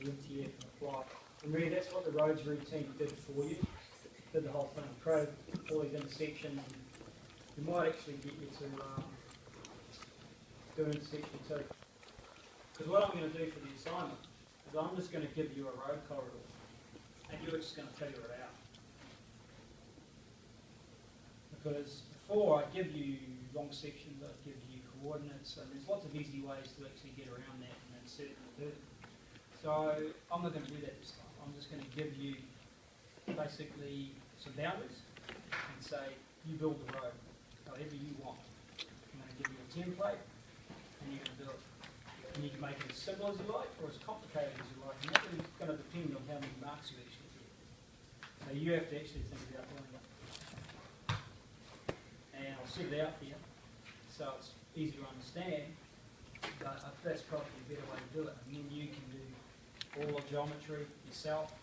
the MTF and apply. And really that's what the roads routine did for you. Did the whole thing, created all these intersections. You might actually get you to do intersection too. Because what I'm going to do for the assignment is I'm just going to give you a road corridor and you're just going to figure it out. Because before I give you long sections, I give you coordinates, and there's lots of easy ways to actually get around that and insert and do it. So I'm not going to do that this time. I'm just going to give you basically some boundaries and say you build the road however you want. I'm going to give you a template and you're going to do it. And you can make it as simple as you like or as complicated as you like, and that's going to depend on how many marks you actually get. So you have to actually think about doing it. And I'll set it out for you so it's easy to understand, but that's probably a better way to do it. And then you can do all the geometry yourself,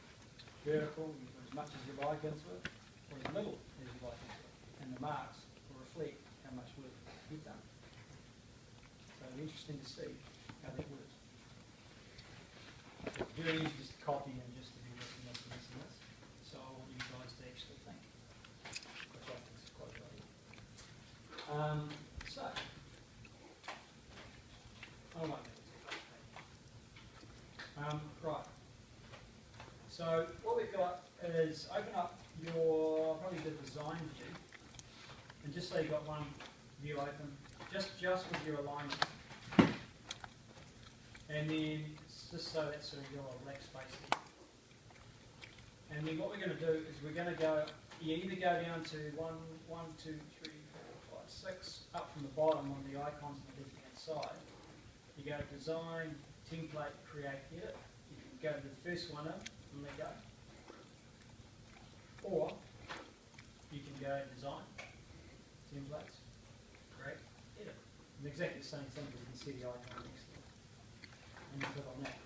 vertical, you put as much as you like into it, or as little as you like into it, and the marks will reflect how much work you've done. So it'll be interesting to see how that works. It's very easy just to copy and just to do this and this and this and this. So I want you guys to actually think, which I think is quite a good idea. So, I like that. Right. So what we've got is open up your, probably the design view, and just so you've got one view open, just with your alignment. And then just so that's sort of your black space here. And then what we're going to do is we're going to go, you either go down to 1, 2, 3, 4, 5, 6, up from the bottom on the icons on the left-hand side. You go to design, template, create, edit. You can go to the first one in and let go. Or you can go design, templates, create, edit. And exactly the same thing, you can see the icon next to it. And you click on that.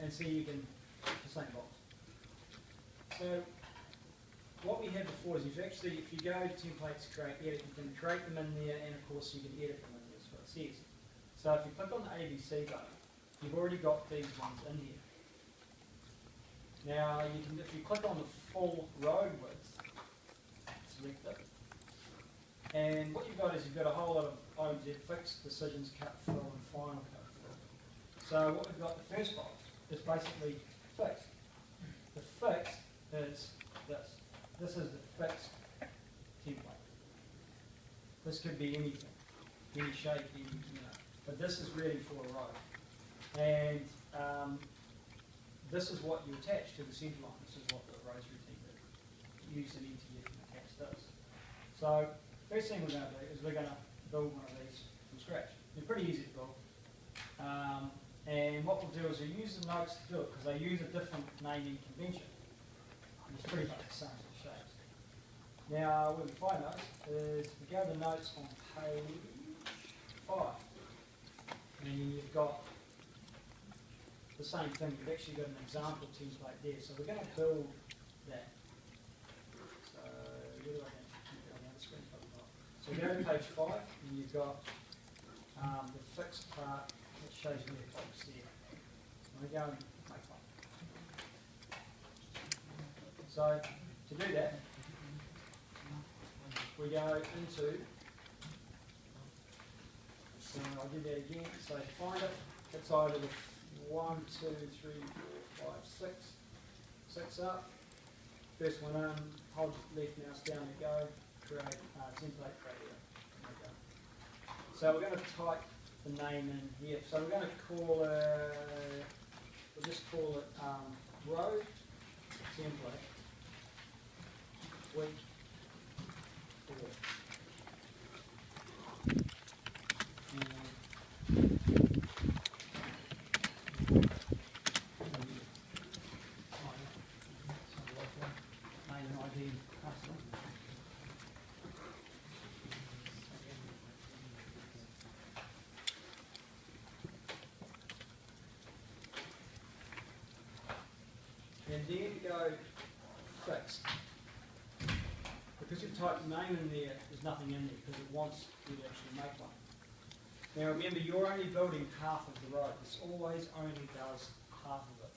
And see you can, the same box. So what we had before is if you go to templates, create, edit, you can create them in there, and of course you can edit them in there, that's what it says. So if you click on the ABC button, you've already got these ones in here. Now you can, if you click on the full road width, select it, and what you've got is you've got a whole lot of items here: fixed, decisions, cut, fill, and final cut, fill. So what we've got, the first box is basically fixed. The fixed is this. This is the fixed template. This could be anything, any shape, any, but this is really for a road. And this is what you attach to the centre line. This is what the roads routine did. Use an MTF and attach this. So first thing we're going to do is we're going to build one of these from scratch. They're pretty easy to build. And what we'll do is we'll use the notes to do it because they use a different naming convention. And it's pretty much the same sort of shapes. Now, where we find those is we go to the notes on page 5. And you've got the same thing. You've actually got an example template there. So we're going to build that. So where do I keep it on the other screen? So go to page 5 and you've got the fixed part that shows you the box there. And we go and make one. So to do that, we go into, so I'll do that again, so find it, it's either the 1, 2, 3, 4, 5, 6 up, first one in, hold left mouse down and go, create template, create it. So we're going to type the name in here, so we're going to call it, we'll just call it road template week 4. And then go fixed. Because you've typed the name in there, there's nothing in there because it wants you to actually make one. Now remember, you're only building half of the road. This always only does half of it.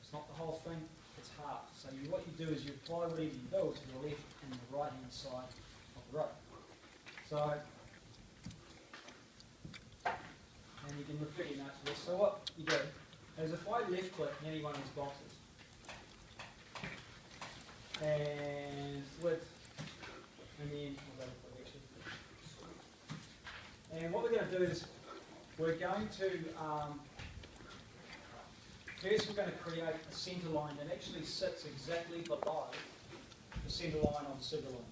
It's not the whole thing, it's half. So what you do is you apply whatever you build to the left and the right hand side of the road. So, and you can refer your notes to this. So what you do is if I left click any one of these boxes, and width, and then I'll go for actually. And what we're going to do is we're going to first we're going to create a centre line that actually sits exactly below the centre line on the centre line.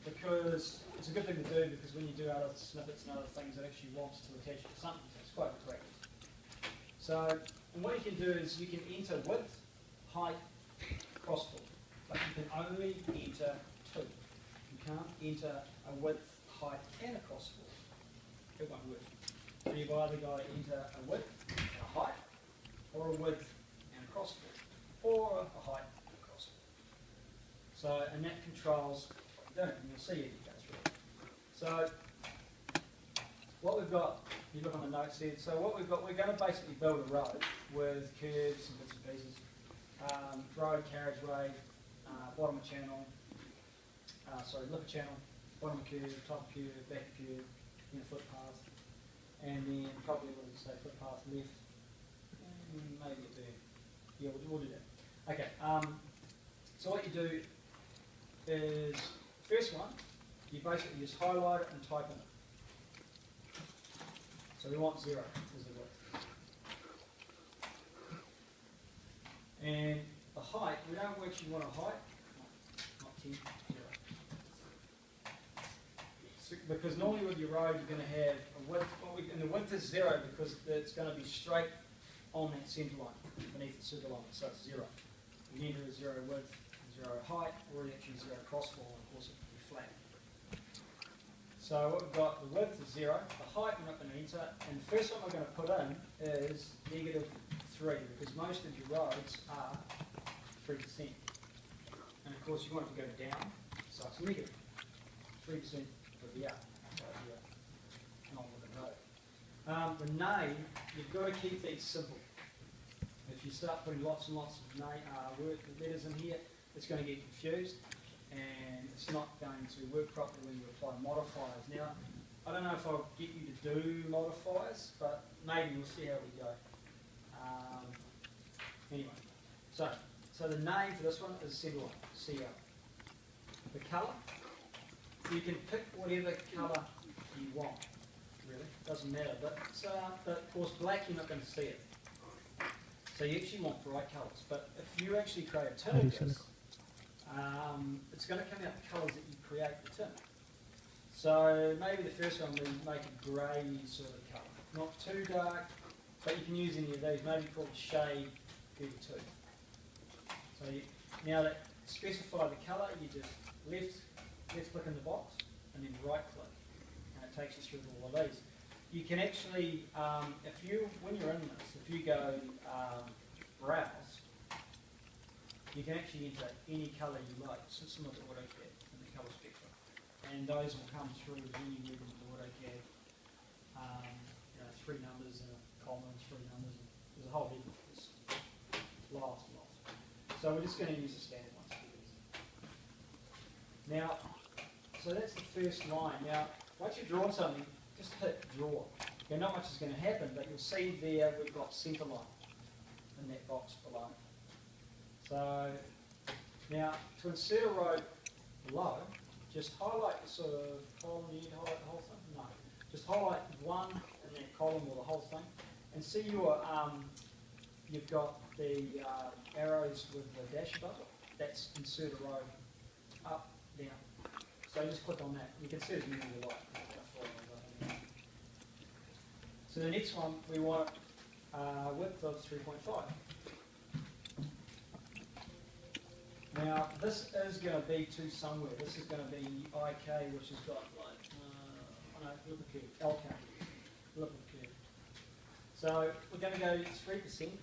Because it's a good thing to do, because when you do other snippets and other things, it actually wants to attach it to something, so it's quite good practice. So, and what you can do is you can enter width, height, crossfall, but you can only enter two. You can't enter a width, height, and a crossfall. It won't work. So you've either got to enter a width and a height, or a width and a crossfall, or a height and a crossfall. So, and that controls what you're doing, and you'll see it as you go through it. So, what we've got, you look on the notes there, so what we've got, we're going to basically build a road with curves and bits and pieces. Road, carriageway, bottom of channel, lip of channel, bottom of curve, top of curve, back of curve, then a footpath, and then probably, what did you say, footpath left, and maybe a berm. Yeah, we'll do that. Okay, so what you do is, first one, you basically just highlight it and type in it. So we want 0 as the width. And the height, we don't actually want a height, not 10, 0. So, because normally with your road you're going to have a width, and the width is 0 because it's going to be straight on that centre line, beneath the centre line, so it's 0. You can either a 0 width, 0 height, or actually 0 crossfall, and of course it can be flat. So what we've got, the width is 0, the height we're not going to enter, and the first one we're going to put in is -3, because most of your roads are 3%. And of course you want it to go down, so it's negative. 3% would be up, so yeah, not with the road. The name, you've got to keep these simple. If you start putting lots and lots of letters in here, it's going to get confused, and it's not going to work properly when you apply modifiers. Now, I don't know if I'll get you to do modifiers, but maybe we'll see how we go. Anyway, so the name for this one is centerline, CL. The colour, you can pick whatever colour you want, really, doesn't matter. But of course, black you're not going to see it. So you actually want bright colours. But if you actually create a tint of this, it's going to come out the colours that you create the tint. So maybe the first one we make a grey sort of colour, not too dark, but you can use any of these. Maybe called shade 32. So now that specify the colour, you just left click in the box and then right click, and it takes you through all of these. You can actually, when you're in this, if you go browse, you can actually enter any colour you like. So similar to AutoCAD in the colour spectrum, and those will come through when you move into AutoCAD. 3 numbers and a column, 3 numbers. And there's a whole heap of this. Lots. So we're just going to use the standard ones for these. Now, so that's the first line. Now, once you've drawn something, just hit draw. Okay, not much is going to happen, but you'll see there we've got centre line in that box below. So now to insert a road below, just highlight the sort of column. You need to highlight the whole thing? No. Just highlight one in that column or the whole thing, and see your you've got the arrows with the dash above it. That's insert a road up, down. So just click on that. You can see as many as you like. So the next one, we want width of 3.5. Now this is going to be to somewhere. This is going to be IK, which has got like, look at curve, LK, look at curve. So we're going to go -3%.